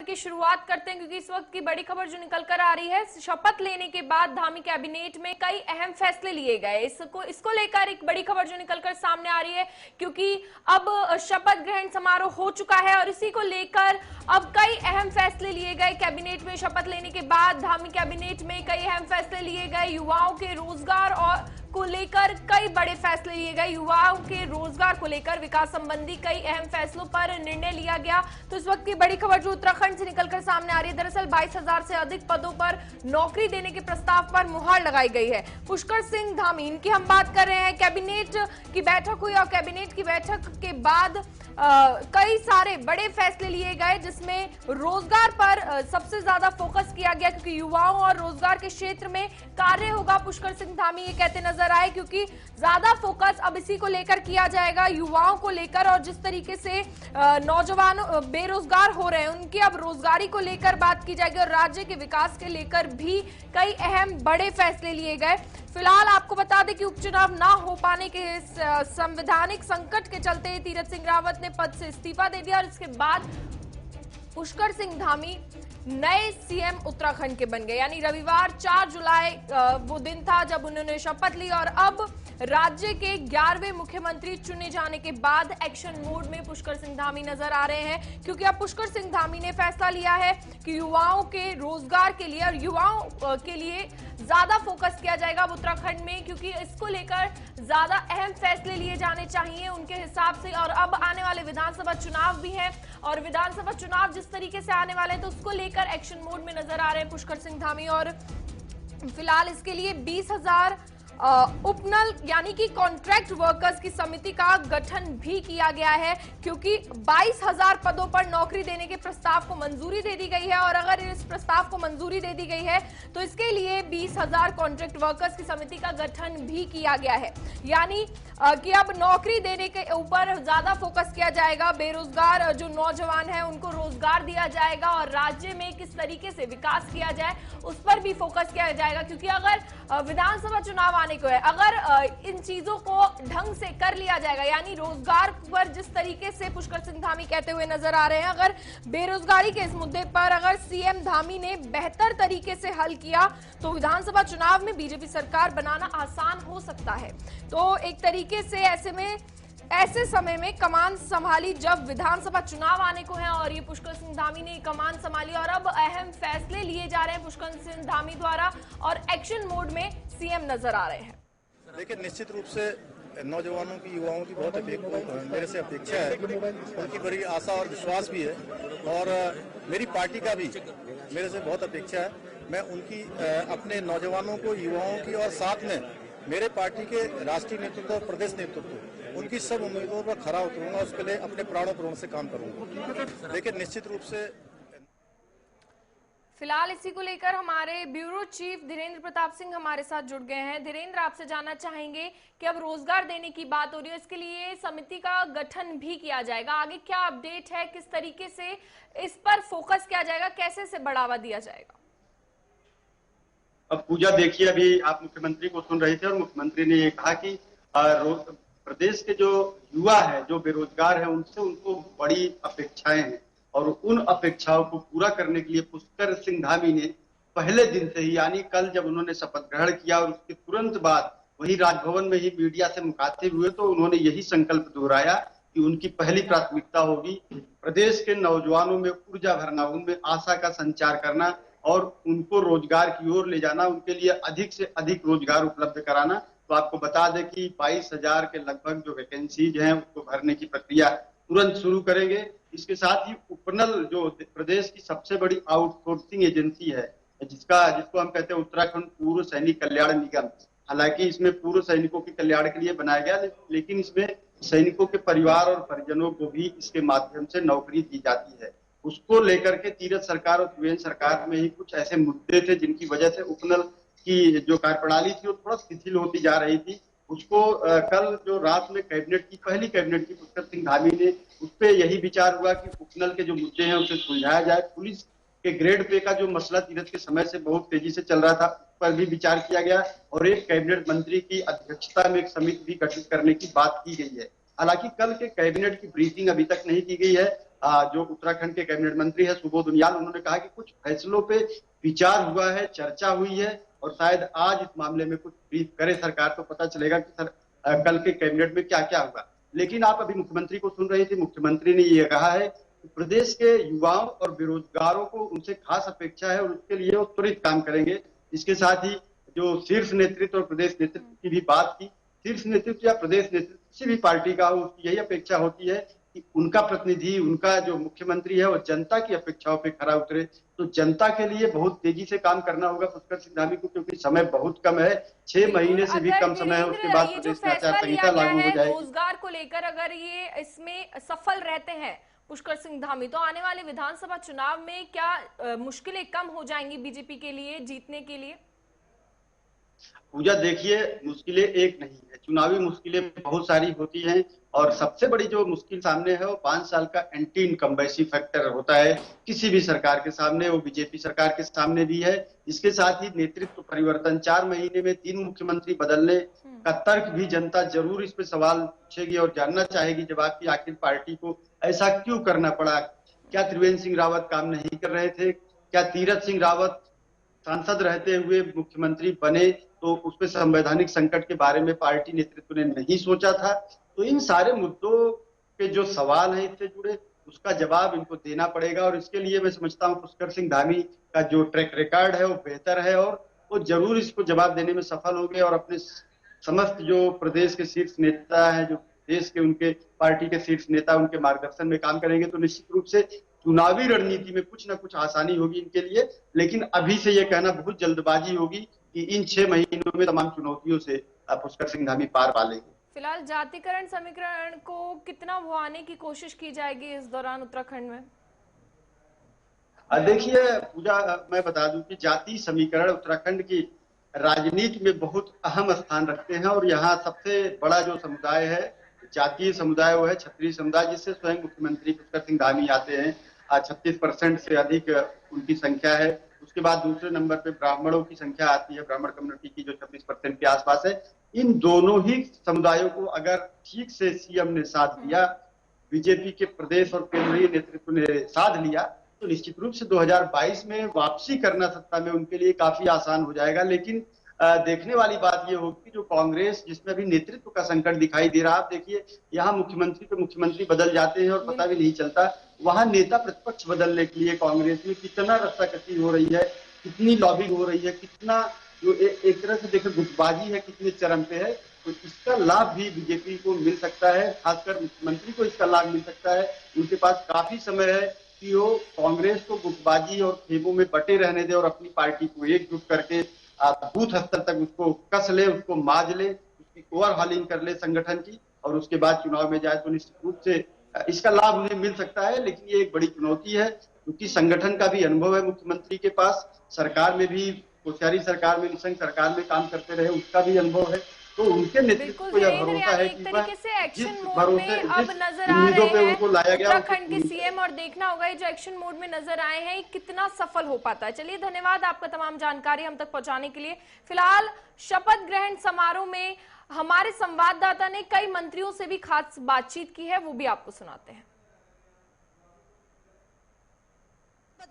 की शुरुआत करते हैं क्योंकि इस वक्त की बड़ी खबर जो निकल कर आ रही है, शपथ लेने के बाद धामी कैबिनेट में कई अहम फैसले लिए गए। इसको लेकर एक बड़ी खबर जो निकल कर सामने आ रही है क्योंकि अब शपथ ग्रहण समारोह हो चुका है और इसी को लेकर अब कई अहम फैसले लिए गए। कैबिनेट में शपथ लेने के बाद धामी कैबिनेट में कई अहम फैसले लिए गए। युवाओं के रोजगार और को लेकर कई बड़े फैसले लिए गए। युवाओं के रोजगार को लेकर विकास संबंधी कई अहम फैसलों पर निर्णय लिया गया। तो इस वक्त की बड़ी खबर जो उत्तराखंड से निकलकर सामने आ रही है, दरअसल 22,000 से अधिक पदों पर नौकरी देने के प्रस्ताव पर मुहर लगाई गई है। पुष्कर सिंह धामी, इनकी हम बात कर रहे हैं। कैबिनेट की बैठक हुई और कैबिनेट की बैठक के बाद कई सारे बड़े फैसले लिए गए जिसमें रोजगार पर सबसे ज्यादा फोकस किया गया क्योंकि युवाओं और रोजगार के क्षेत्र में कार्य होगा। पुष्कर सिंह धामी ये कहते नजर आए क्योंकि ज्यादा फोकस अब इसी को लेकर किया जाएगा, युवाओं को लेकर, और जिस तरीके से नौजवान बेरोजगार हो रहे हैं उनकी अब रोजगारी को लेकर बात की जाएगी और राज्य के विकास के लेकर भी कई अहम बड़े फैसले लिए गए। फिलहाल आपको बता दें कि उपचुनाव ना हो पाने के संवैधानिक संकट के चलते तीरथ सिंह रावत ने पद से इस्तीफा दे दिया और इसके बाद पुष्कर सिंह धामी नए सीएम उत्तराखंड के बन गए। यानी रविवार 4 जुलाई वो दिन था जब उन्होंने शपथ ली और अब राज्य के 11वें मुख्यमंत्री चुने जाने के बाद एक्शन मोड में पुष्कर सिंह धामी नजर आ रहे हैं क्योंकि अब पुष्कर सिंह धामी ने फैसला लिया है कि युवाओं के रोजगार के लिए और युवाओं के लिए ज्यादा फोकस किया जाएगा उत्तराखंड में क्योंकि इसको लेकर ज्यादा अहम फैसले लिए जाने चाहिए उनके हिसाब से। और अब आने वाले विधानसभा चुनाव भी हैं और विधानसभा चुनाव जिस तरीके से आने वाले हैं तो उसको लेकर एक्शन मोड में नजर आ रहे हैं पुष्कर सिंह धामी। और फिलहाल इसके लिए 20,000 उपनल यानी कि कॉन्ट्रैक्ट वर्कर्स की समिति का गठन भी किया गया है क्योंकि 22,000 पदों पर नौकरी देने के प्रस्ताव को मंजूरी दे दी गई है और अगर इस प्रस्ताव को मंजूरी दे दी गई है तो इसके लिए 20,000 कॉन्ट्रैक्ट वर्कर्स की समिति का गठन भी किया गया है। यानी कि अब नौकरी देने के ऊपर ज्यादा फोकस किया जाएगा, बेरोजगार जो नौजवान हैं उनको रोजगार दिया जाएगा और राज्य में किस तरीके से विकास किया जाए उस पर भी फोकस किया जाएगा क्योंकि अगर विधानसभा चुनाव आने को है, अगर इन चीजों को ढंग से कर लिया जाएगा यानी रोजगार पर जिस तरीके से पुष्कर सिंह धामी कहते हुए नजर आ रहे हैं, अगर बेरोजगारी के इस मुद्दे पर अगर सीएम धामी ने बेहतर तरीके से हल किया तो विधानसभा चुनाव में बीजेपी सरकार बनाना आसान हो सकता है। तो एक तरीके से ऐसे समय में कमान संभाली जब विधानसभा चुनाव आने को है और ये पुष्कर सिंह धामी ने कमान संभाली और अब अहम फैसले लिए जा रहे हैं पुष्कर सिंह धामी द्वारा और एक्शन मोड में सीएम नजर आ रहे हैं। देखिए, निश्चित रूप से नौजवानों की, युवाओं की बहुत मेरे से अपेक्षा है, उनकी बड़ी आशा और विश्वास भी है और मेरी पार्टी का भी मेरे से बहुत अपेक्षा है। मैं उनकी अपने नौजवानों को, युवाओं की और साथ में मेरे पार्टी के राष्ट्रीय नेतृत्व और प्रदेश नेतृत्व, उनकी सब उम्मीदों पर खरा उतरूंगा, उसके लिए अपने प्राणों प्राण से काम करूंगा। लेकिन निश्चित रूप से फिलहाल इसी को लेकर हमारे ब्यूरो चीफ धीरेन्द्र प्रताप सिंह हमारे साथ जुड़ गए हैं। धीरेन्द्र, आपसे जानना चाहेंगे कि अब रोजगार देने की बात हो रही है, इसके लिए समिति का गठन भी किया जाएगा, आगे क्या अपडेट है, किस तरीके से इस पर फोकस किया जाएगा, कैसे से बढ़ावा दिया जाएगा? अब पूजा देखिए, अभी आप मुख्यमंत्री को सुन रहे थे और मुख्यमंत्री ने ये कहा कि प्रदेश के जो युवा है, जो बेरोजगार है, उनसे उनको बड़ी अपेक्षाएं हैं और उन अपेक्षाओं को पूरा करने के लिए पुष्कर सिंह धामी ने पहले दिन से ही, यानी कल जब उन्होंने शपथ ग्रहण किया और उसके तुरंत बाद वही राजभवन में ही मीडिया से मुखातिब हुए तो उन्होंने यही संकल्प दोहराया कि उनकी पहली प्राथमिकता होगी प्रदेश के नौजवानों में ऊर्जा भरना, उनमें आशा का संचार करना और उनको रोजगार की ओर ले जाना, उनके लिए अधिक से अधिक रोजगार उपलब्ध कराना। तो आपको बता दें कि 22,000 के लगभग जो वैकेंसीज हैं उसको भरने की प्रक्रिया तुरंत शुरू करेंगे। इसके साथ ही उपनल जो प्रदेश की सबसे बड़ी आउटसोर्सिंग एजेंसी है, जिसको हम कहते हैं उत्तराखंड पूर्व सैनिक कल्याण निगम, हालांकि इसमें पूर्व सैनिकों के कल्याण के लिए बनाया गया, लेकिन इसमें सैनिकों के परिवार और परिजनों को भी इसके माध्यम से नौकरी दी जाती है। उसको लेकर के तीरथ सरकार और त्रिवेंद्र सरकार में ही कुछ ऐसे मुद्दे थे जिनकी वजह से उपनल की जो कार्यप्रणाली थी वो थोड़ा शिथिल होती जा रही थी। उसको कल जो रात में पहली कैबिनेट की पुष्कर सिंह धामी ने उस पर यही विचार हुआ कि उपनल के जो मुद्दे हैं उसे सुलझाया जाए। पुलिस के ग्रेड पे का जो मसला तीरथ के समय से बहुत तेजी से चल रहा था, उस पर भी विचार किया गया और एक कैबिनेट मंत्री की अध्यक्षता में एक समिति भी गठित करने की बात की गई है। हालांकि कल के कैबिनेट की ब्रीफिंग अभी तक नहीं की गई है। जो उत्तराखंड के कैबिनेट मंत्री है सुबोध उनियाल, उन्होंने कहा कि कुछ फैसलों पे विचार हुआ है, चर्चा हुई है और शायद आज इस मामले में कुछ ब्रीफ करे सरकार तो पता चलेगा कि कल के कैबिनेट में क्या क्या होगा। लेकिन आप अभी मुख्यमंत्री को सुन रहे थे, मुख्यमंत्री ने ये कहा है कि प्रदेश के युवाओं और बेरोजगारों को उनसे खास अपेक्षा है और उसके लिए वो त्वरित काम करेंगे। इसके साथ ही जो शीर्ष नेतृत्व और प्रदेश नेतृत्व की भी बात की, शीर्ष नेतृत्व या प्रदेश नेतृत्व किसी भी पार्टी का हो उसकी यही अपेक्षा होती है कि उनका प्रतिनिधि, उनका जो मुख्यमंत्री है वो जनता की अपेक्षाओं पे खरा उतरे। तो जनता के लिए बहुत तेजी से काम करना होगा पुष्कर सिंह धामी को, क्योंकि समय बहुत कम है, 6 महीने से भी कम समय है, उसके बाद प्रदेश में आचार संहिता लागू हो जाएगी। रोजगार को लेकर अगर ये इसमें सफल रहते हैं पुष्कर सिंह धामी, तो आने वाले विधानसभा चुनाव में क्या मुश्किलें कम हो जाएंगी बीजेपी के लिए जीतने के लिए? पूजा देखिए, मुश्किलें एक नहीं है, चुनावी मुश्किलें बहुत सारी होती हैं और सबसे बड़ी जो मुश्किल सामने है वो 5 साल का एंटी इनकम्बेंसी फैक्टर होता है किसी भी सरकार के सामने, वो बीजेपी सरकार के सामने भी है। इसके साथ ही नेतृत्व परिवर्तन, 4 महीने में 3 मुख्यमंत्री बदलने का तर्क भी जनता जरूर इस पे सवाल पूछेगी और जानना चाहेगी जवाब की आखिर पार्टी को ऐसा क्यों करना पड़ा। क्या त्रिवेंद्र सिंह रावत काम नहीं कर रहे थे? क्या तीरथ सिंह रावत सांसद रहते हुए मुख्यमंत्री बने तो उसमें संवैधानिक संकट के बारे में पार्टी नेतृत्व ने नहीं सोचा था? तो इन सारे मुद्दों के जो सवाल हैं इससे जुड़े, उसका जवाब इनको देना पड़ेगा और इसके लिए मैं समझता हूं पुष्कर सिंह धामी का जो ट्रैक रिकॉर्ड है वो बेहतर है और वो जरूर इसको जवाब देने में सफल होंगे और अपने समस्त जो प्रदेश के शीर्ष नेता है, जो देश के उनके पार्टी के शीर्ष नेता, उनके मार्गदर्शन में काम करेंगे तो निश्चित रूप से चुनावी रणनीति में कुछ ना कुछ आसानी होगी इनके लिए। लेकिन अभी से ये कहना बहुत जल्दबाजी होगी कि इन 6 महीनों में तमाम चुनौतियों से पुष्कर सिंह धामी पार पा लेंगे। फिलहाल जातिकरण समीकरण को कितना भुआने की कोशिश की जाएगी इस दौरान उत्तराखंड में? देखिए पूजा, मैं बता दूं कि जाति समीकरण उत्तराखंड की राजनीति में बहुत अहम स्थान रखते हैं और यहाँ सबसे बड़ा जो समुदाय है जातीय समुदाय वो है क्षत्रिय समुदाय, जिससे स्वयं मुख्यमंत्री पुष्कर सिंह धामी आते हैं। 36% से अधिक उनकी संख्या है। उसके बाद दूसरे नंबर पे ब्राह्मणों की संख्या आती है, ब्राह्मण कम्युनिटी की जो 26% के आसपास है। इन दोनों ही समुदायों को अगर ठीक से सीएम ने साथ दिया, बीजेपी के प्रदेश और केंद्रीय नेतृत्व ने साथ लिया, तो निश्चित रूप से 2022 में वापसी करना सत्ता में उनके लिए काफी आसान हो जाएगा। लेकिन देखने वाली बात यह होगी जो कांग्रेस, जिसमें अभी नेतृत्व का संकट दिखाई दे रहा है। आप देखिए यहाँ मुख्यमंत्री पे मुख्यमंत्री बदल जाते हैं और पता भी नहीं चलता। वहां नेता प्रतिपक्ष बदलने के लिए कांग्रेस में कितना रस्साकसी हो रही है, कितनी लॉबिंग हो रही है, कितना जो एक तरह से देखो गुटबाजी है कितने चरम पे है। तो इसका लाभ भी बीजेपी को मिल सकता है, खासकर मुख्यमंत्री को इसका लाभ मिल सकता है। उनके पास काफी समय है कि वो कांग्रेस को गुटबाजी और खेमों में बटे रहने दे और अपनी पार्टी को एकजुट करके बूथ स्तर तक उसको कस ले, उसको माज ले, उसकी ओवरहॉलिंग कर ले संगठन की और उसके बाद चुनाव में जाए तो निश्चित रूप से इसका लाभ उन्हें मिल सकता है। लेकिन ये एक बड़ी चुनौती है क्योंकि संगठन का भी अनुभव है मुख्यमंत्री के पास, सरकार में भी, कोश्यारी सरकार में, निशंक सरकार में काम करते रहे उसका भी अनुभव है। तो उनके नेतृत्व को यह भरोसा है कि तरीके से एक्शन मोड में अब नजर आ रहे हैं उत्तराखंड के सीएम और देखना होगा ये जो एक्शन मोड में नजर आए हैं कितना सफल हो पाता है। चलिए धन्यवाद आपका तमाम जानकारी हम तक पहुंचाने के लिए। फिलहाल शपथ ग्रहण समारोह में हमारे संवाददाता ने कई मंत्रियों से भी खास बातचीत की है, वो भी आपको सुनाते हैं।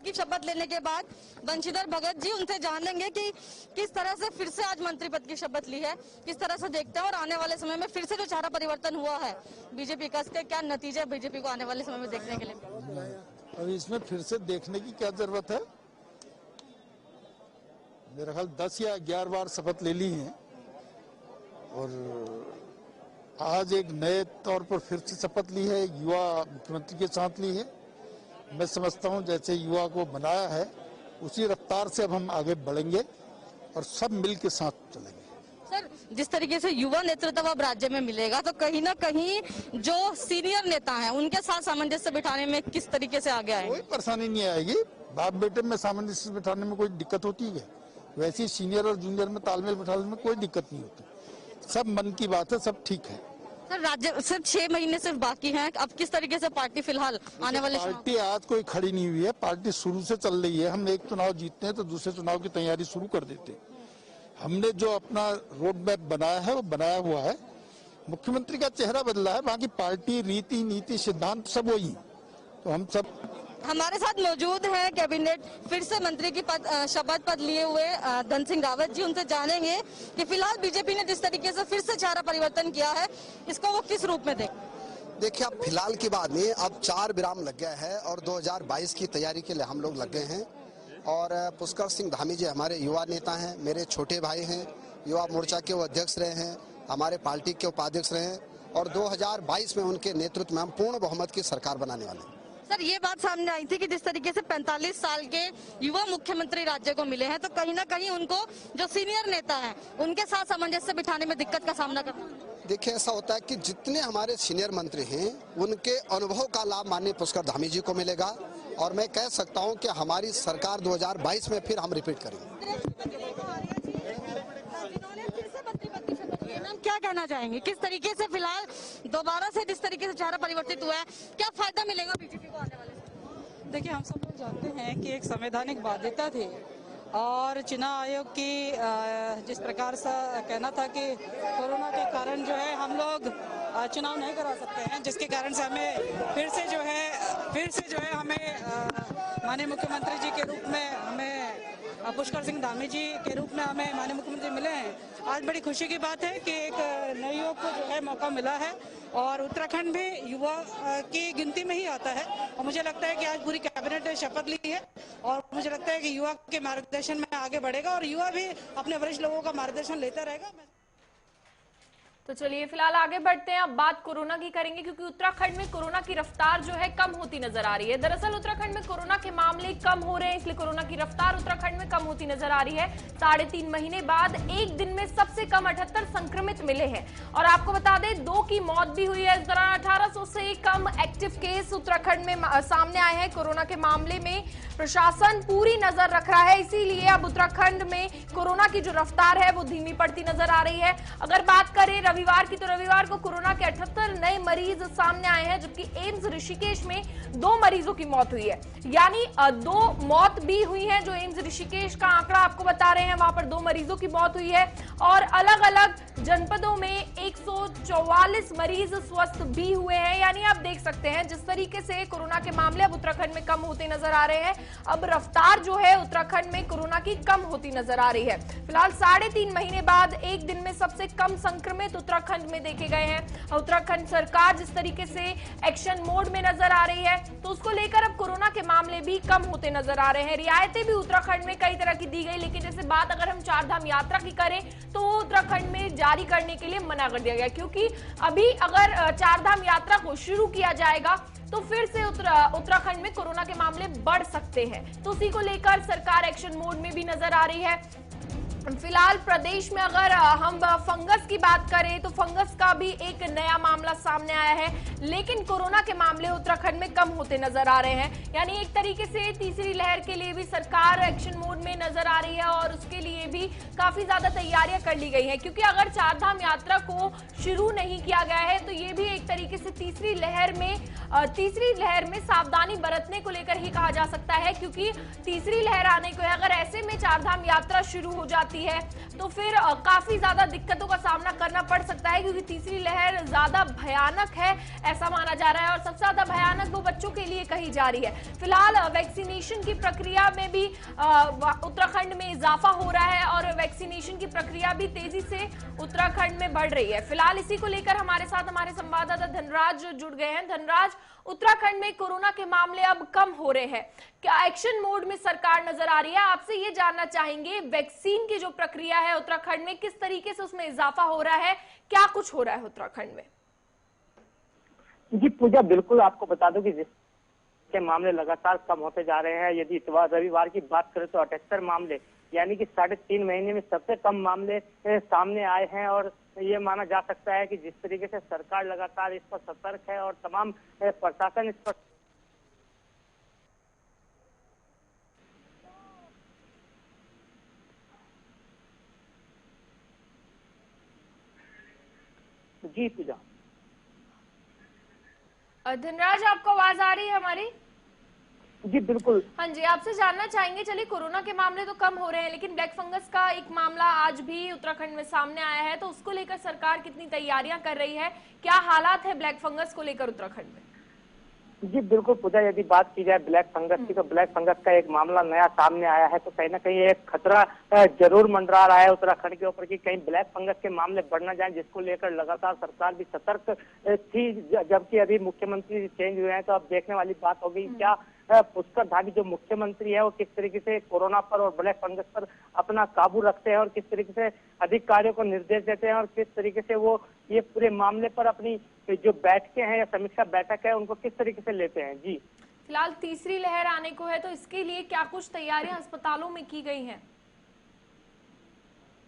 की शपथ लेने के बाद बंशीधर भगत जी, उनसे जानेंगे कि किस तरह से फिर से आज मंत्री पद की शपथ ली है, किस तरह से देखते हैं और आने वाले समय में फिर से जो चेहरा परिवर्तन हुआ है बीजेपी का, इसके क्या नतीजे बीजेपी को आने वाले समय में देखने के लिए? अभी इसमें फिर से देखने की क्या जरूरत है? मेरा ख्याल 10 या 11 बार शपथ ले ली है और आज एक नए तौर पर फिर से शपथ ली है, युवा मुख्यमंत्री के साथ ली है। मैं समझता हूं जैसे युवा को बनाया है उसी रफ्तार से अब हम आगे बढ़ेंगे और सब मिल के साथ चलेंगे। सर, जिस तरीके से युवा नेतृत्व अब राज्य में मिलेगा तो कहीं ना कहीं जो सीनियर नेता हैं उनके साथ सामंजस्य बिठाने में किस तरीके से आगे आएंगे? कोई परेशानी नहीं आएगी। बाप बेटे में सामंजस्य बिठाने में कोई दिक्कत होती है? वैसे सीनियर और जूनियर में तालमेल बिठाने में कोई दिक्कत नहीं होती। सब मन की बात है, सब ठीक है। सर, राज्य सिर्फ 6 महीने सिर्फ बाकी हैं, अब किस तरीके से पार्टी फिलहाल आने वाले पार्टी आज कोई खड़ी नहीं हुई है, पार्टी शुरू से चल रही है। हम एक चुनाव जीतते हैं तो दूसरे चुनाव की तैयारी शुरू कर देते हैं। हमने जो अपना रोड मैप बनाया है वो बनाया हुआ है। मुख्यमंत्री का चेहरा बदला है, बाकी पार्टी रीति नीति सिद्धांत सब वही। तो हम सब हमारे साथ मौजूद हैं कैबिनेट फिर से मंत्री की शपथ पद लिए हुए धन सिंह रावत जी। उनसे जानेंगे कि फिलहाल बीजेपी ने जिस तरीके से फिर से चेहरा परिवर्तन किया है, इसको वो किस रूप में देखिए, अब फिलहाल की बात नहीं, अब 4 विराम लग गया है और 2022 की तैयारी के लिए हम लोग लग गए हैं। और पुष्कर सिंह धामी जी हमारे युवा नेता हैं, मेरे छोटे भाई हैं, युवा मोर्चा के वो अध्यक्ष रहे हैं, हमारे पार्टी के उपाध्यक्ष रहे हैं और 2022 में उनके नेतृत्व में हम पूर्ण बहुमत की सरकार बनाने वाले हैं। सर, ये बात सामने आई थी कि जिस तरीके से 45 साल के युवा मुख्यमंत्री राज्य को मिले हैं, तो कहीं ना कहीं उनको जो सीनियर नेता हैं उनके साथ सामंजस्य बिठाने में दिक्कत का सामना करना। देखिए, ऐसा होता है कि जितने हमारे सीनियर मंत्री हैं उनके अनुभव का लाभ माननीय पुष्कर धामी जी को मिलेगा और मैं कह सकता हूं कि हमारी सरकार 2022 में फिर हम रिपीट करेंगे। क्या कहना चाहेंगे, किस तरीके से फिलहाल दोबारा से जिस तरीके से चेहरा परिवर्तित हुआ है, क्या फायदा मिलेगा बीजेपी को आने वाले समय? देखिए, हम सब लोग जानते हैं कि एक संवैधानिक बाध्यता थी और चुनाव आयोग की जिस प्रकार से कहना था कि कोरोना के कारण जो है हम लोग चुनाव नहीं करा सकते हैं, जिसके कारण से हमें फिर से जो है हमें माननीय मुख्यमंत्री जी के रूप में हमें पुष्कर सिंह धामी जी के रूप में हमें माननीय मुख्यमंत्री मिले हैं। आज बड़ी खुशी की बात है कि एक नए युवक को जो है मौका मिला है और उत्तराखंड भी युवा की गिनती में ही आता है और मुझे लगता है कि आज पूरी कैबिनेट ने शपथ ली है और मुझे लगता है कि युवा के मार्गदर्शन में आगे बढ़ेगा और युवा भी अपने वरिष्ठ लोगों का मार्गदर्शन लेता रहेगा। तो चलिए फिलहाल आगे बढ़ते हैं, अब बात कोरोना की करेंगे क्योंकि उत्तराखंड में कोरोना की रफ्तार जो है कम होती नजर आ रही है। दरअसल उत्तराखंड में कोरोना के मामले कम हो रहे हैं, इसलिए कोरोना की रफ्तार उत्तराखंड में कम होती नजर आ रही है। 3.5 महीने बाद एक दिन में सबसे कम 78 संक्रमित मिले हैं और आपको बता दें 2 की मौत भी हुई है। इस दौरान 1800 से कम एक्टिव केस उत्तराखंड में सामने आए हैं। कोरोना के मामले में प्रशासन पूरी नजर रख रहा है, इसीलिए अब उत्तराखंड में कोरोना की जो रफ्तार है वो धीमी पड़ती नजर आ रही है। अगर बात करें रविवार की, तो रविवार को कोरोना के 78 नए मरीज सामने आए हैं, जबकि एम्स ऋषिकेश में 2 मरीजों की मौत हुई है, यानी 2 मौत भी हुई है। जो एम्स ऋषिकेश का आंकड़ा आपको बता रहे हैं, वहां पर 2 मरीजों की मौत हुई है और अलग अलग जनपदों में 144 मरीज स्वस्थ भी हुए हैं। यानी आप देख सकते हैं जिस तरीके से कोरोना के मामले अब उत्तराखंड में कम होते नजर आ रहे हैं, अब रफ्तार जो है उत्तराखंड में कोरोना की कम होती नजर आ रही है। फिलहाल 3.5 महीने बाद एक दिन में सबसे कम संक्रमित उत्तराखंड में देखे गए हैं। उत्तराखंड सरकार जिस तरीके से एक्शन मोड में नजर आ रही है, तो उसको लेकर अब कोरोना के मामले भी कम होते नजर आ रहे हैं। रियायतें भी उत्तराखंड में कई तरह की दी गई, लेकिन जैसे बात अगर हम 4 धाम यात्रा की करें तो वो उत्तराखंड में जारी करने के लिए मना कर दिया गया, क्योंकि अभी अगर 4 धाम यात्रा को शुरू किया जाएगा तो फिर से उत्तराखंड में कोरोना के मामले बढ़ सकते हैं। तो उसी को लेकर सरकार एक्शन मोड में भी नजर आ रही है। फिलहाल प्रदेश में अगर हम फंगस की बात करें तो फंगस का भी एक नया मामला सामने आया है, लेकिन कोरोना के मामले उत्तराखंड में कम होते नजर आ रहे हैं। यानी एक तरीके से तीसरी लहर के लिए भी सरकार एक्शन मोड में नजर आ रही है और उसके लिए भी काफी ज्यादा तैयारियां कर ली गई हैं, क्योंकि अगर 4 धाम यात्रा को शुरू नहीं किया गया है तो ये भी एक तरीके से तीसरी लहर में सावधानी बरतने को लेकर ही कहा जा सकता है, क्योंकि तीसरी लहर आने को है। अगर ऐसे में 4 धाम यात्रा शुरू हो जाती है तो फिर काफी ज्यादा दिक्कतों का सामना करना पड़ सकता है, क्योंकि तीसरी लहर ज्यादा भयानक है ऐसा माना जा रहा है और सबसे ज्यादा भयानक वो बच्चों के लिए कही जा रही है। फिलहाल वैक्सीनेशन की प्रक्रिया में भी उत्तराखंड में इजाफा हो रहा है और वैक्सीनेशन की प्रक्रिया भी तेजी से उत्तराखंड में बढ़ रही है। फिलहाल इसी को लेकर हमारे साथ हमारे संवाददाता धनराज जुड़ गए हैं। धनराज, उत्तराखंड में कोरोना के मामले अब कम हो रहे हैं, क्या एक्शन मोड में सरकार नजर आ रही है? आपसे ये जानना चाहेंगे वैक्सीन की जो प्रक्रिया है उत्तराखंड में किस तरीके से उसमें इजाफा हो रहा है, क्या कुछ हो रहा है उत्तराखंड में? जी पूजा, बिल्कुल आपको बता दूं कि जिसके मामले लगातार कम होते जा रहे हैं। यदि रविवार की बात करें तो 78 मामले, यानी कि 3.5 महीने में सबसे कम मामले सामने आए हैं और ये माना जा सकता है कि जिस तरीके से सरकार लगातार इस पर सतर्क है और तमाम प्रशासन इस पर जी पूजा। धनराज, आपको आवाज आ रही है हमारी? जी बिल्कुल। हाँ जी, आपसे जानना चाहेंगे, चलिए कोरोना के मामले तो कम हो रहे हैं, लेकिन ब्लैक फंगस का एक मामला आज भी उत्तराखंड में सामने आया है, तो उसको लेकर सरकार कितनी तैयारियां कर रही है, क्या हालात है ब्लैक फंगस को लेकर उत्तराखंड में? जी बिल्कुल पूजा, यदि बात की जाए ब्लैक फंगस की, तो ब्लैक फंगस का एक मामला नया सामने आया है, तो कहीं ना कहीं एक खतरा जरूर मंडरा रहा है उत्तराखंड के ऊपर कि कहीं ब्लैक फंगस के मामले बढ़ न जाए, जिसको लेकर लगातार सरकार भी सतर्क थी। जबकि अभी मुख्यमंत्री चेंज हुए हैं, तो अब देखने वाली बात होगी क्या पुष्कर धामी जो मुख्यमंत्री है वो किस तरीके से कोरोना पर और ब्लैक फंगस पर अपना काबू रखते हैं और किस तरीके से अधिकारियों को निर्देश देते हैं और किस तरीके से वो ये पूरे मामले पर अपनी जो बैठकें हैं या समीक्षा बैठक है उनको किस तरीके से लेते हैं। जी फिलहाल तीसरी लहर आने को है, तो इसके लिए क्या कुछ तैयारियां अस्पतालों में की गई हैं?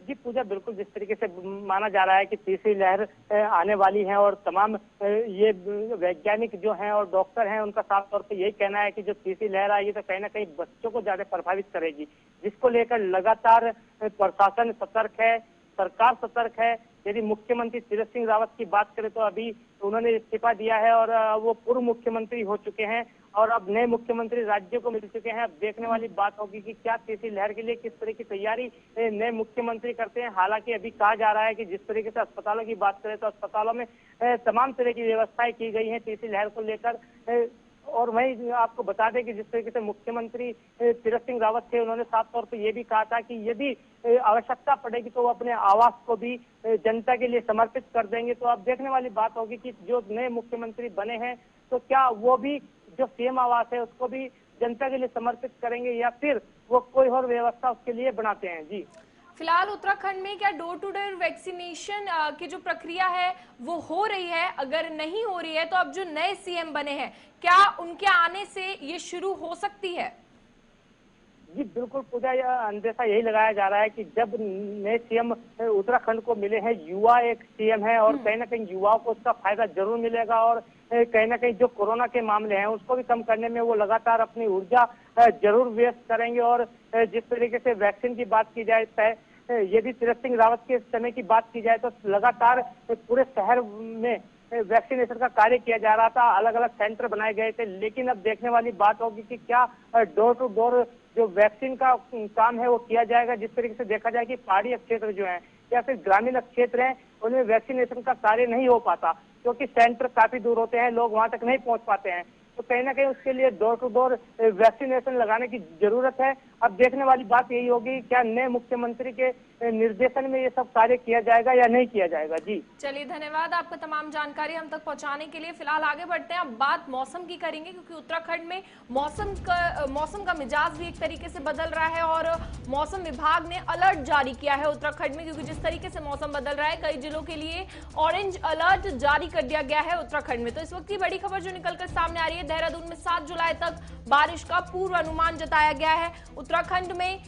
जी पूजा, बिल्कुल जिस तरीके से माना जा रहा है कि तीसरी लहर आने वाली है और तमाम ये वैज्ञानिक जो हैं और डॉक्टर हैं उनका साफ तौर पे यही कहना है कि जो तीसरी लहर आएगी तो कहीं ना कहीं बच्चों को ज्यादा प्रभावित करेगी, जिसको लेकर लगातार प्रशासन सतर्क है, सरकार सतर्क है। यदि मुख्यमंत्री तीरथ सिंह रावत की बात करें तो अभी उन्होंने इस्तीफा दिया है और वो पूर्व मुख्यमंत्री हो चुके हैं और अब नए मुख्यमंत्री राज्य को मिल चुके हैं। अब देखने वाली बात होगी कि क्या तीसरी लहर के लिए किस तरह की तैयारी नए मुख्यमंत्री करते हैं। हालांकि अभी कहा जा रहा है कि जिस तरीके से अस्पतालों की बात करें तो अस्पतालों में तमाम तरह की व्यवस्थाएं की गई हैं तीसरी लहर को लेकर। और वहीं आपको बता दें कि जिस तरीके से मुख्यमंत्री तीरथ सिंह रावत थे, उन्होंने साफ तौर पर यह भी कहा था कि यदि आवश्यकता पड़ेगी तो वो अपने आवास को भी जनता के लिए समर्पित कर देंगे। तो अब देखने वाली बात होगी कि जो नए मुख्यमंत्री बने हैं तो क्या वो भी जो सीएम आवास है उसको भी जनता के लिए समर्पित करेंगे या फिर वो कोई और व्यवस्था उसके लिए बनाते हैं। जी फिलहाल उत्तराखंड में क्या डोर टू डोर वैक्सीनेशन की जो प्रक्रिया है वो हो रही है? अगर नहीं हो रही है तो अब जो नए सीएम बने हैं क्या उनके आने से ये शुरू हो सकती है? जी बिल्कुल पूजा, यह अंदेशा यही लगाया जा रहा है कि जब नए सीएम उत्तराखंड को मिले हैं, युवा एक सीएम है और कहीं ना कहीं युवाओं को उसका फायदा जरूर मिलेगा और कहीं ना कहीं जो कोरोना के मामले हैं उसको भी कम करने में वो लगातार अपनी ऊर्जा जरूर व्यस्त करेंगे। और जिस तरीके से वैक्सीन की बात की जाए, यदि तीरथ सिंह रावत के समय की बात की जाए तो लगातार पूरे शहर में वैक्सीनेशन का कार्य किया जा रहा था, अलग अलग सेंटर बनाए गए थे। लेकिन अब देखने वाली बात होगी कि क्या डोर टू डोर जो वैक्सीन का काम है वो किया जाएगा। जिस तरीके से देखा जाए कि पहाड़ी क्षेत्र जो है या फिर ग्रामीण क्षेत्र हैं उनमें वैक्सीनेशन का कार्य नहीं हो पाता क्योंकि सेंटर काफी दूर होते हैं, लोग वहां तक नहीं पहुंच पाते हैं। तो कहीं ना कहीं उसके लिए डोर टू डोर वैक्सीनेशन लगाने की जरूरत है। अब देखने वाली बात यही होगी क्या नए मुख्यमंत्री के निर्देशन में ये सब कार्य किया जाएगा या नहीं किया जाएगा। जी चलिए, धन्यवाद आपका तमाम जानकारी हम तक पहुंचाने के लिए। फिलहाल आगे बढ़ते हैं, अब बात मौसम की करेंगे क्योंकि उत्तराखंड में मौसम का मिजाज भी एक तरीके से बदल रहा है और मौसम विभाग ने अलर्ट जारी किया है उत्तराखंड में, क्योंकि जिस तरीके से मौसम बदल रहा है कई जिलों के लिए ऑरेंज अलर्ट जारी कर दिया गया है उत्तराखंड में। तो इस वक्त की बड़ी खबर जो निकलकर सामने आ रही है, देहरादून में 7 जुलाई तक बारिश का पूर्व अनुमान जताया गया है। उत्तराखंड में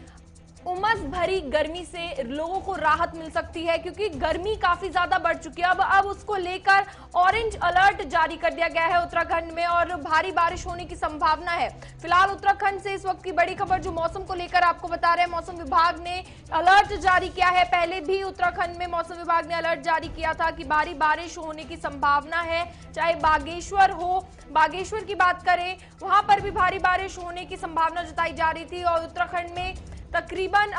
उमस भरी गर्मी से लोगों को राहत मिल सकती है क्योंकि गर्मी काफी ज्यादा बढ़ चुकी है। अब उसको लेकर ऑरेंज अलर्ट जारी कर दिया गया है उत्तराखंड में और भारी बारिश होने की संभावना है। फिलहाल उत्तराखंड से इस वक्त की बड़ी खबर जो मौसम को लेकर आपको बता रहे हैं, मौसम विभाग ने अलर्ट जारी किया है। पहले भी उत्तराखंड में मौसम विभाग ने अलर्ट जारी किया था कि भारी बारिश होने की संभावना है। चाहे बागेश्वर हो, बागेश्वर की बात करें वहां पर भी भारी बारिश होने की संभावना जताई जा रही थी और उत्तराखंड में तकरीबन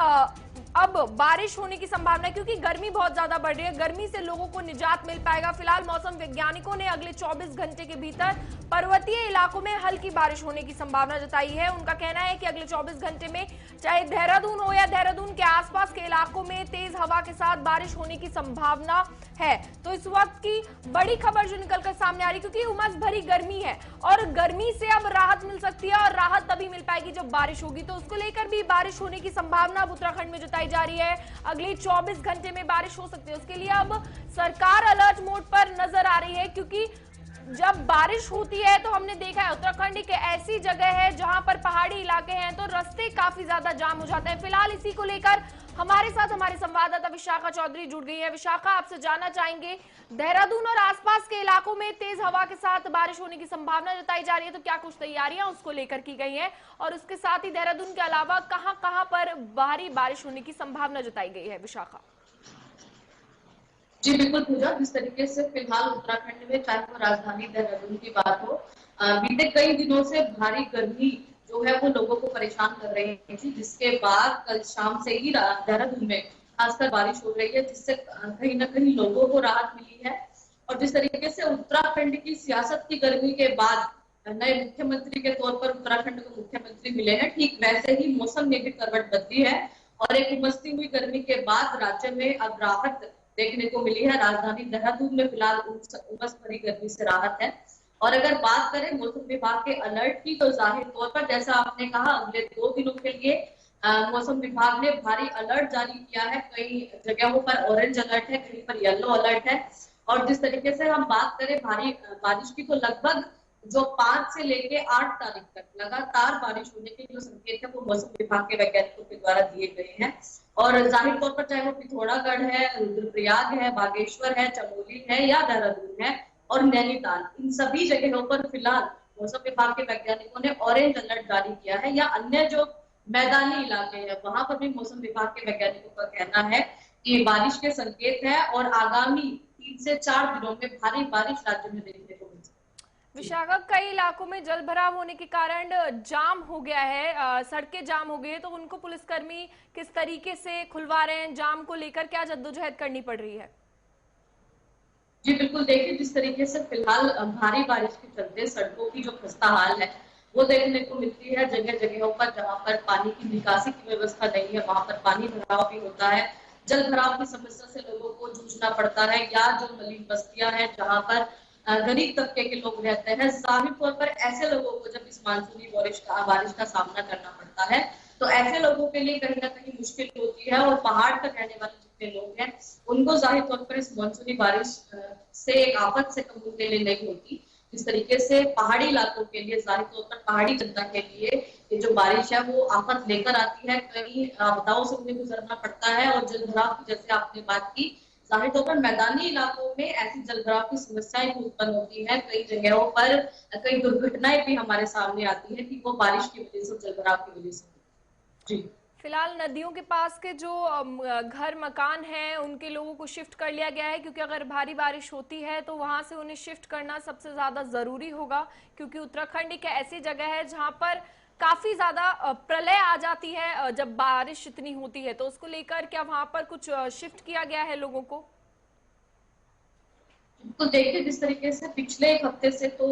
अब बारिश होने की संभावना है क्योंकि गर्मी बहुत ज्यादा बढ़ रही है। गर्मी से लोगों को निजात मिल पाएगा। फिलहाल मौसम वैज्ञानिकों ने अगले 24 घंटे के भीतर पर्वतीय इलाकों में हल्की बारिश होने की संभावना जताई है। उनका कहना है कि अगले 24 घंटे में चाहे देहरादून हो या देहरादून के आसपास के इलाकों में तेज हवा के साथ बारिश होने की संभावना है। तो इस वक्त की बड़ी खबर जो निकलकर सामने आ रही, क्योंकि उमस भरी गर्मी है और गर्मी से अब राहत मिल सकती है और राहत तभी मिल पाएगी जब बारिश होगी। तो उसको लेकर भी बारिश होने की संभावना अब उत्तराखंड में जताई जा रही है। अगले 24 घंटे में बारिश हो सकती है। उसके लिए अब सरकार अलर्ट मोड पर नजर आ रही है क्योंकि जब बारिश होती है तो हमने देखा है उत्तराखंड एक ऐसी जगह है जहां पर पहाड़ी इलाके हैं तो रास्ते काफी ज्यादा जाम हो जाते हैं। फिलहाल इसी को लेकर हमारे साथ हमारे संवाददाता विशाखा चौधरी जुड़ गई है। विशाखा, आपसे जानना चाहेंगे, देहरादून और आसपास के इलाकों में तेज हवा के साथ बारिश होने की संभावना जताई जा रही है, तो क्या कुछ तैयारियां उसको लेकर की गई हैं और उसके साथ ही देहरादून के अलावा कहां पर भारी बारिश होने की संभावना जताई गई है? विशाखा जी बिल्कुल पूजा, जिस तरीके से फिलहाल उत्तराखंड में चाहे वो राजधानी देहरादून की बात हो, बीते कई दिनों से भारी गर्मी जो है वो लोगों को परेशान कर रही थी, जिसके बाद कल शाम से ही देहरादून में खासकर बारिश हो रही है, जिससे कहीं ना कहीं लोगों को राहत मिली है। और जिस तरीके से उत्तराखंड की सियासत की गर्मी के बाद नए मुख्यमंत्री के तौर पर उत्तराखंड को मुख्यमंत्री मिले हैं, ठीक वैसे ही मौसम ने भी करवट बदली है और एक उमसती हुई गर्मी के बाद राज्य में अब राहत देखने को मिली है। राजधानी देहरादून में फिलहाल उमस भरी गर्मी से राहत है। और अगर बात करें मौसम विभाग के अलर्ट की, तो जाहिर तौर पर जैसा आपने कहा, अगले 2 दिनों के लिए मौसम विभाग ने भारी अलर्ट जारी किया है। कई जगहों पर ऑरेंज अलर्ट है, कहीं पर येलो अलर्ट है। और जिस तरीके से हम बात करें भारी बारिश की, तो लगभग जो 5 से लेके 8 तारीख तक लगातार बारिश होने के जो संकेत है वो मौसम विभाग के वैज्ञानिकों के द्वारा दिए गए हैं। और जाहिर तौर पर चाहे वो पिथौरागढ़ है, रुद्रप्रयाग है, बागेश्वर है, चमोली है या देहरादून है और नैनीताल, इन सभी जगहों पर फिलहाल मौसम विभाग के वैज्ञानिकों ने ऑरेंज अलर्ट जारी किया है। या अन्य जो मैदानी इलाके हैं वहां पर भी मौसम विभाग के वैज्ञानिकों का कहना है कि बारिश के संकेत है और आगामी 3 से 4 दिनों में भारी बारिश राज्य में देखने को मिल सकती है। विशाखा, कई इलाकों में जल भराव होने के कारण जाम हो गया है, सड़कें जाम हो गई है, तो उनको पुलिसकर्मी किस तरीके से खुलवा रहे हैं? जाम को लेकर क्या जद्दोजहद करनी पड़ रही है? जी बिल्कुल, देखिए जिस तरीके से फिलहाल भारी बारिश के चलते सड़कों की जो खस्ता हाल है वो देखने को मिलती है। जगह जगहों पर जहां पर पानी की निकासी की व्यवस्था नहीं है वहां पर पानी भराव भी होता है। जल भराव की समस्या से लोगों को जूझना पड़ता है। या जो मलिन बस्तियां हैं जहां पर गरीब तबके के लोग रहते हैं, जाहिर तौर पर ऐसे लोगों को जब इस मानसूनी बारिश का सामना करना पड़ता है तो ऐसे लोगों के लिए कहीं ना कहीं मुश्किल होती है। और पहाड़ पर रहने वाले जितने लोग हैं उनको जाहिर तौर पर इस मानसूनी बारिश से एक आफत से कम उनके लिए नहीं होती। जिस तरीके से पहाड़ी इलाकों के लिए, जाहिर तौर पर पहाड़ी जनता के लिए ये जो बारिश है वो आफत लेकर आती है। कई आपदाओं से उन्हें गुजरना पड़ता है। और जल भराव की जैसे आपने बात की, जाहिर तौर पर मैदानी इलाकों में ऐसी जल भराव की समस्याएं भी उत्पन्न होती है। कई जगहों पर कई दुर्घटनाएं भी हमारे सामने आती है कि वो बारिश की वजह से, जल भराव की वजह से। जी फिलहाल नदियों के पास के जो घर मकान हैं उनके लोगों को शिफ्ट कर लिया गया है, क्योंकि अगर भारी बारिश होती है तो वहां से उन्हें शिफ्ट करना सबसे ज्यादा जरूरी होगा। क्योंकि उत्तराखंड एक ऐसी जगह है जहां पर काफी ज्यादा प्रलय आ जाती है जब बारिश इतनी होती है, तो उसको लेकर क्या वहां पर कुछ शिफ्ट किया गया है लोगों को? तो देखिए जिस तरीके से पिछले 1 हफ्ते से तो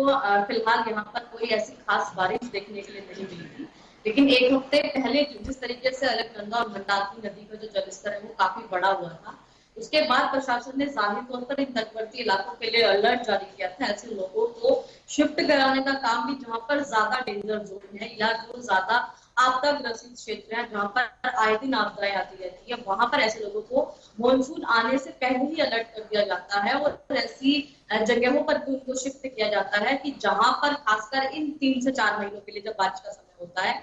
फिलहाल यहाँ पर कोई ऐसी खास बारिश देखने के लिए नहीं मिली थी। लेकिन 1 हफ्ते पहले जिस तरीके से अलकनंदा और मंदाकिनी नदी का जो जलस्तर है वो काफी बड़ा हुआ था, उसके बाद प्रशासन ने जाहिर तौर पर इन तटवर्ती इलाकों के लिए अलर्ट जारी किया था। ऐसे लोगों को शिफ्ट कराने का काम भी, जहां पर ज्यादा डेंजर जोन है या जो ज्यादा आपदा ग्रसित क्षेत्र है, जहां पर आए दिन आपदाएं आती रहती है, वहां पर ऐसे लोगों को मानसून आने से पहले ही अलर्ट कर दिया जाता है। और ऐसी जगहों पर भी उनको शिफ्ट किया जाता है कि जहां पर खासकर इन 3 से 4 महीनों के लिए जब बारिश का समय होता है,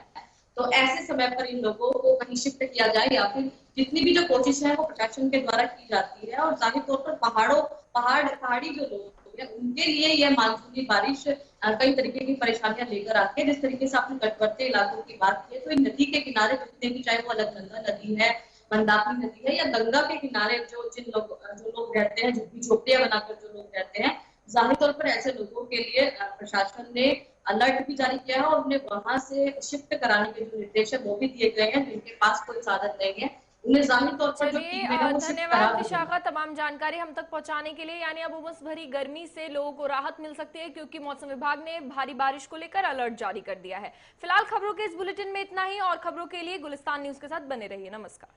तो ऐसे समय पर इन लोगों को कहीं शिफ्ट किया जाए। या फिर जितनी भी जो कोशिश है वो प्रशासन के द्वारा की जाती है। और जाहिर तौर पर पहाड़ी जो लोग हैं उनके लिए यह मानसूनी बारिश कई तरीके की परेशानियां लेकर आती है। जिस तरीके से आपने तटवर्ती इलाकों की बात की है, तो इन नदी के किनारे जितने भी, चाहे वो अलकनंदा नदी है, मंदाकिनी नदी है या गंगा के किनारे जो लोग रहते हैं, झोपड़ियां बनाकर जो लोग रहते हैं, जाहिर तौर पर ऐसे लोगों के लिए प्रशासन ने अलर्ट भी जारी किया है और उन्हें वहां से शिफ्ट कराने के जो निर्देश है वो भी दिए गए हैं। जिनके पास कोई साधन नहीं है उन्हें जाहिर तौर पर जो टीमें हैं वो शिफ्ट करा धन्यवाद विशाखा तमाम जानकारी हम तक पहुंचाने के लिए। यानी अब उमस भरी गर्मी से लोगों को राहत मिल सकती है, क्योंकि मौसम विभाग ने भारी बारिश को लेकर अलर्ट जारी कर दिया है। फिलहाल खबरों के इस बुलेटिन में इतना ही। और खबरों के लिए गुलिस्तान न्यूज के साथ बने रहिए। नमस्कार।